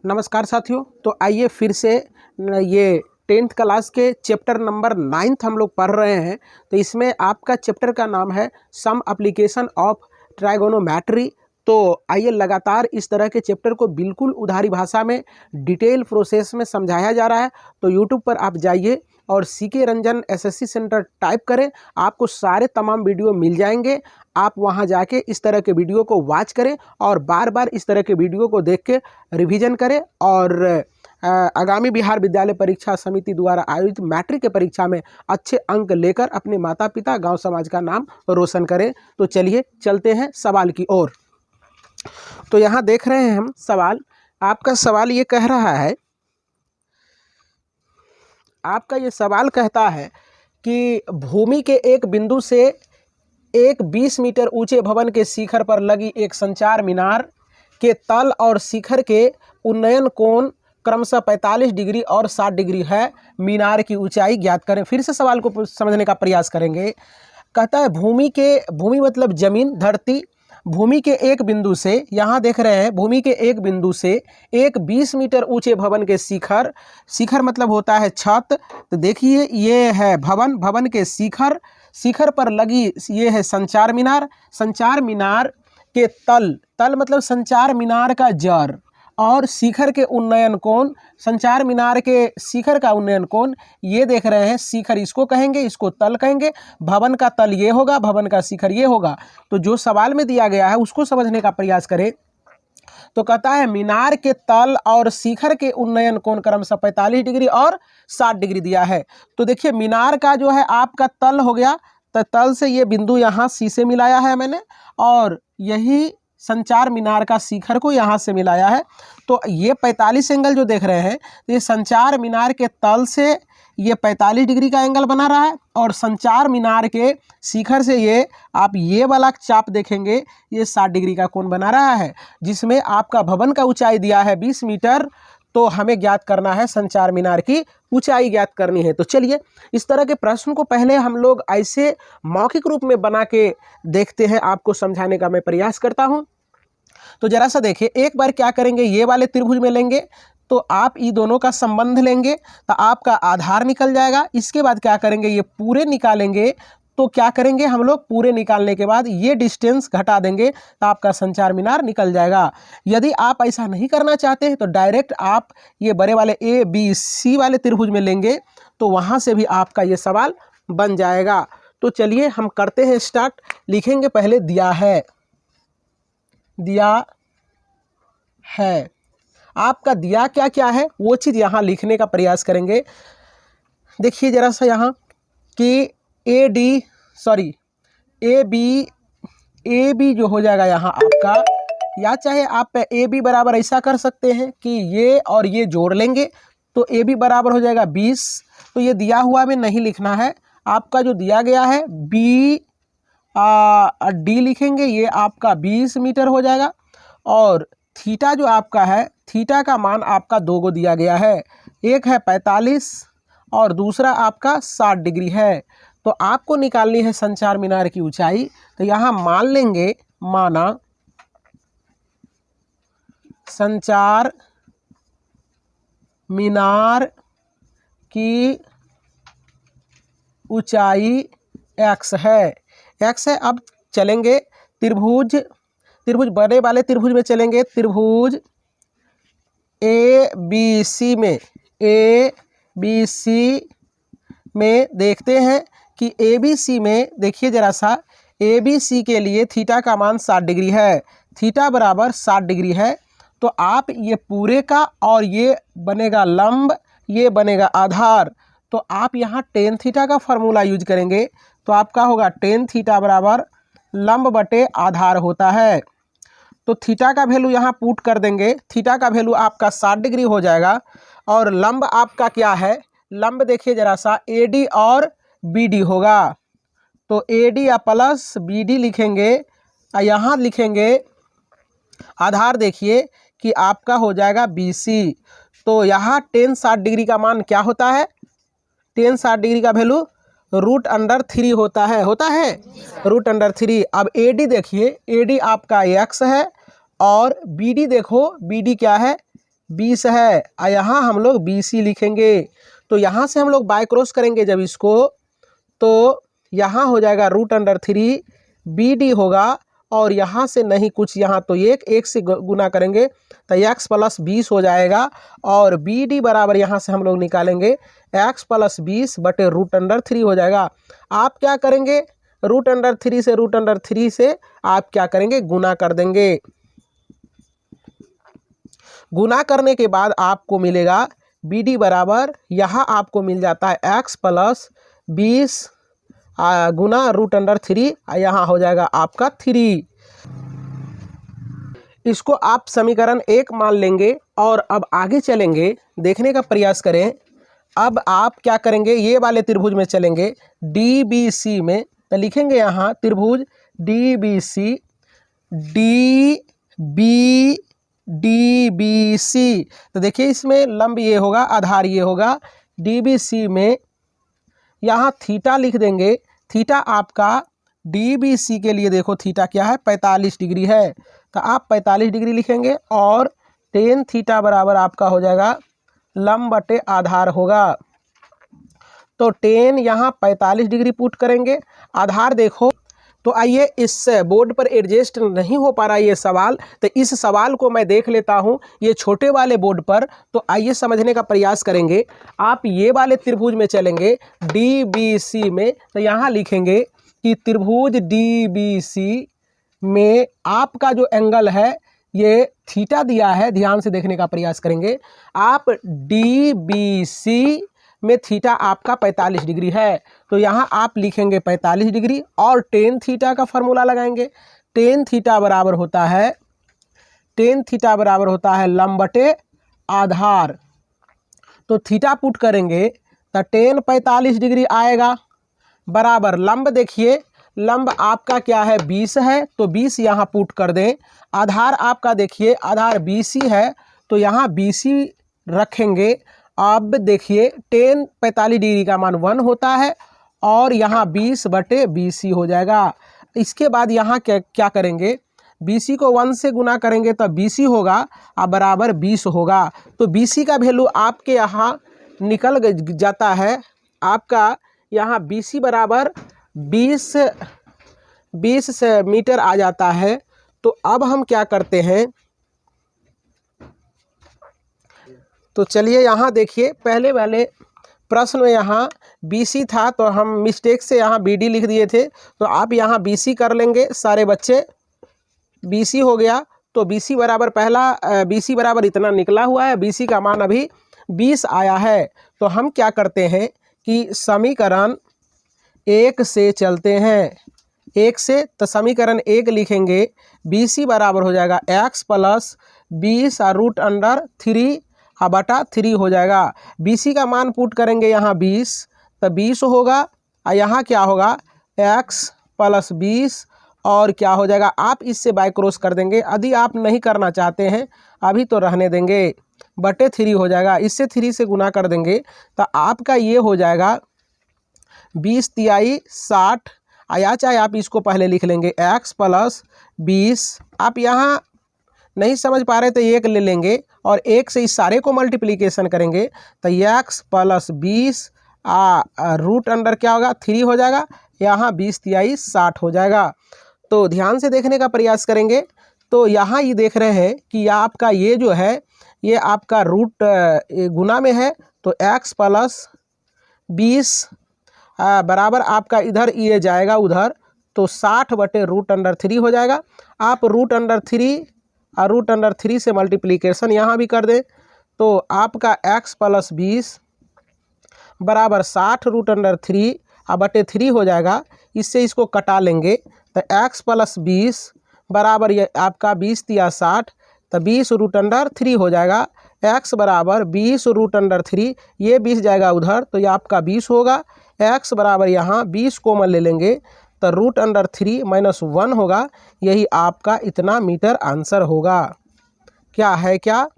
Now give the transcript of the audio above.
नमस्कार साथियों। तो आइए फिर से ये 10th क्लास के चैप्टर नंबर 9 हम लोग पढ़ रहे हैं। तो इसमें आपका चैप्टर का नाम है सम एप्लीकेशन ऑफ ट्राइगोनोमेट्री। तो आइए लगातार इस तरह के चैप्टर को बिल्कुल उधारी भाषा में डिटेल प्रोसेस में समझाया जा रहा है। तो यूट्यूब पर आप जाइए और C K Ranjan SSC centre type करें, आपको सारे तमाम वीडियो मिल जाएंगे। आप वहां जाके इस तरह के वीडियो को वॉच करें और बार बार इस तरह के वीडियो को देख के रिवीजन करें और आगामी बिहार विद्यालय परीक्षा समिति द्वारा आयोजित मैट्रिक के परीक्षा में अच्छे अंक लेकर अपने माता पिता गांव समाज का नाम रोशन करें। तो चलिए चलते हैं सवाल की ओर। तो यहाँ देख रहे हैं हम सवाल। आपका सवाल ये कह रहा है, आपका ये सवाल कहता है कि भूमि के एक बिंदु से एक 20 मीटर ऊंचे भवन के शिखर पर लगी एक संचार मीनार के तल और शिखर के उन्नयन कोण क्रमशः 45 डिग्री और 60 डिग्री है। मीनार की ऊंचाई ज्ञात करें। फिर से सवाल को समझने का प्रयास करेंगे। कहता है भूमि मतलब जमीन, धरती। भूमि के एक बिंदु से, यहाँ देख रहे हैं, भूमि के एक बिंदु से एक 20 मीटर ऊंचे भवन के शिखर, शिखर मतलब होता है छत। तो देखिए ये है भवन, भवन के शिखर, शिखर पर लगी ये है संचार मीनार। संचार मीनार के तल, तल मतलब संचार मीनार का जड़, और शिखर के उन्नयन कोण, संचार मीनार के शिखर का उन्नयन कोण, ये देख रहे हैं शिखर इसको कहेंगे, इसको तल कहेंगे। भवन का तल ये होगा, भवन का शिखर ये होगा। तो जो सवाल में दिया गया है उसको समझने का प्रयास करें। तो कहता है मीनार के तल और शिखर के उन्नयन कोण क्रमशः 45 डिग्री और 60 डिग्री दिया है। तो देखिए मीनार का जो है आपका तल हो गया, तो तल से ये बिंदु यहाँ सी से मिलाया है मैंने, और यही संचार मीनार का शिखर को यहाँ से मिलाया है। तो ये 45 एंगल जो देख रहे हैं, ये संचार मीनार के तल से ये 45 डिग्री का एंगल बना रहा है, और संचार मीनार के शिखर से ये आप ये वाला चाप देखेंगे, ये 60 डिग्री का कोण बना रहा है, जिसमें आपका भवन का ऊंचाई दिया है 20 मीटर। तो हमें ज्ञात करना है संचार मीनार की ऊंचाई ज्ञात करनी है। तो चलिए इस तरह के प्रश्न को पहले हम लोग ऐसे मौखिक रूप में बना के देखते हैं, आपको समझाने का मैं प्रयास करता हूं। तो जरा सा देखिए, एक बार क्या करेंगे, ये वाले त्रिभुज में लेंगे तो आप ये दोनों का संबंध लेंगे तो आपका आधार निकल जाएगा। इसके बाद क्या करेंगे, ये पूरे निकालेंगे। तो क्या करेंगे हम लोग, पूरे निकालने के बाद ये डिस्टेंस घटा देंगे तो आपका संचार मीनार निकल जाएगा। यदि आप ऐसा नहीं करना चाहते हैं तो डायरेक्ट आप ये बड़े वाले ABC वाले त्रिभुज में लेंगे, तो वहाँ से भी आपका ये सवाल बन जाएगा। तो चलिए हम करते हैं स्टार्ट। लिखेंगे पहले दिया है, दिया है, आपका दिया क्या क्या है वो चीज़ यहाँ लिखने का प्रयास करेंगे। देखिए जरा सा यहाँ कि ए बी जो हो जाएगा यहाँ आपका, या चाहे आप ए बी बराबर ऐसा कर सकते हैं कि ये और ये जोड़ लेंगे तो ए बी बराबर हो जाएगा 20। तो ये दिया हुआ में नहीं लिखना है, आपका जो दिया गया है डी लिखेंगे, ये आपका 20 मीटर हो जाएगा। और थीटा जो आपका है, थीटा का मान आपका 2 को दिया गया है, एक है 45 और दूसरा आपका 60 डिग्री है। तो आपको निकालनी है संचार मीनार की ऊंचाई। तो यहाँ मान लेंगे, माना संचार मीनार की ऊंचाई x है, x है। अब चलेंगे त्रिभुज बड़े वाले त्रिभुज में चलेंगे, त्रिभुज ABC में देखते हैं कि ABC में देखिए जरा सा, ABC के लिए थीटा का मान 60 डिग्री है, थीटा बराबर 60 डिग्री है। तो आप ये पूरे का और ये बनेगा लंब, ये बनेगा आधार। तो आप यहाँ टेन थीटा का फॉर्मूला यूज करेंगे, तो आपका होगा टेन थीटा बराबर लंब बटे आधार होता है। तो थीटा का वैल्यू यहाँ पुट कर देंगे, थीटा का वैल्यू आपका 60 डिग्री हो जाएगा। और लंब आपका क्या है, लंब देखिए जरा सा AD और BD होगा। तो AD या प्लस BD लिखेंगे, यहाँ लिखेंगे आधार, देखिए कि आपका हो जाएगा BC। तो यहाँ टेन 60 डिग्री का मान क्या होता है, टेन 60 डिग्री का वैल्यू √3 होता है √3। अब AD देखिए, AD आपका x है और BD देखो, BD क्या है 20 है और यहाँ हम लोग BC लिखेंगे। तो यहाँ से हम लोग बाय क्रॉस करेंगे जब इसको, तो यहाँ हो जाएगा √3 BD होगा, और यहाँ से नहीं कुछ, यहाँ तो एक से गुना करेंगे तो x + 20 हो जाएगा, और BD बराबर यहाँ से हम लोग निकालेंगे x + 20 बटे √3 हो जाएगा। आप क्या करेंगे, √3 से आप क्या करेंगे, गुना कर देंगे। गुना करने के बाद आपको मिलेगा BD बराबर, यहाँ आपको मिल जाता है x + 20 गुना √3, यहाँ हो जाएगा आपका 3। इसको आप समीकरण 1 मान लेंगे और अब आगे चलेंगे, देखने का प्रयास करें। अब आप क्या करेंगे, ये वाले त्रिभुज में चलेंगे DBC में, तो लिखेंगे यहाँ त्रिभुज DBC, DBC। तो देखिए इसमें लंब ये होगा, आधार ये होगा। DBC में यहाँ थीटा लिख देंगे। थीटा आपका DBC के लिए देखो थीटा क्या है, 45 डिग्री है, तो आप 45 डिग्री लिखेंगे, और tan थीटा बराबर आपका हो जाएगा लंब बटे आधार होगा। तो tan यहाँ 45 डिग्री पुट करेंगे, आधार देखो। तो आइए, इस बोर्ड पर एडजस्ट नहीं हो पा रहा ये सवाल, तो इस सवाल को मैं देख लेता हूँ ये छोटे वाले बोर्ड पर। तो आइए समझने का प्रयास करेंगे। आप ये वाले त्रिभुज में चलेंगे DBC में, तो यहाँ लिखेंगे कि त्रिभुज DBC में आपका जो एंगल है ये थीटा दिया है, ध्यान से देखने का प्रयास करेंगे। आप DBC में थीटा आपका 45 डिग्री है, तो यहाँ आप लिखेंगे 45 डिग्री, और tan थीटा का फॉर्मूला लगाएंगे। tan थीटा बराबर होता है लंब बटे आधार। तो थीटा पुट करेंगे तो tan 45 डिग्री आएगा, बराबर लंब, देखिए लंब आपका क्या है, 20 है, तो 20 यहाँ पुट कर दें। आधार आपका देखिए, आधार BC है, तो यहाँ BC रखेंगे। अब देखिए tan 45 डिग्री का मान 1 होता है, और यहाँ 20 बटे BC हो जाएगा। इसके बाद यहाँ क्या करेंगे, BC को 1 से गुना करेंगे तो BC होगा, और बराबर 20 होगा। तो BC का वैल्यू आपके यहाँ निकल जाता है, आपका यहाँ BC बराबर 20 मीटर आ जाता है। तो अब हम क्या करते हैं, तो चलिए यहाँ देखिए, पहले वाले प्रश्न में यहाँ BC था, तो हम मिस्टेक से यहाँ BD लिख दिए थे, तो आप यहाँ BC कर लेंगे सारे बच्चे। BC हो गया, तो BC बराबर BC बराबर इतना निकला हुआ है, BC का मान अभी 20 आया है। तो हम क्या करते हैं कि समीकरण 1 से चलते हैं, 1 से, तो समीकरण 1 लिखेंगे, BC बराबर हो जाएगा x + 20 √3 बटा 3 हो जाएगा। BC का मान पुट करेंगे यहाँ 20, तो 20 होगा, और यहाँ क्या होगा x + 20, और क्या हो जाएगा, आप इससे बाय क्रॉस कर देंगे। यदि आप नहीं करना चाहते हैं अभी तो रहने देंगे, बटे 3 हो जाएगा। इससे 3 से गुना कर देंगे तो आपका ये हो जाएगा 20 तिहाई 60, या चाहे आप इसको पहले लिख लेंगे x + 20। आप यहाँ नहीं समझ पा रहे तो 1 ले लेंगे, और 1 से इस सारे को मल्टीप्लिकेशन करेंगे तो x + 20 रूट अंडर क्या होगा 3 हो जाएगा, यहाँ 20 तिहाई 60 हो जाएगा। तो ध्यान से देखने का प्रयास करेंगे। तो यहाँ ये देख रहे हैं कि आपका ये जो है ये आपका रूट गुना में है, तो x + 20 बराबर आपका इधर ये जाएगा उधर, तो 60 बटे √3 हो जाएगा। आप √3 से मल्टीप्लिकेशन यहाँ भी कर दें, तो आपका x + 20 बराबर 60 √3 बटे 3 हो जाएगा। इससे इसको कटा लेंगे तो x + 20 बराबर ये आपका 20 तिया 60, तो 20 √3 हो जाएगा। x बराबर 20 √3, ये 20 जाएगा उधर, तो ये आपका 20 होगा। x बराबर यहाँ 20 कॉमन ले लेंगे तो √3 - 1 होगा। यही आपका इतना मीटर आंसर होगा। क्या है, क्या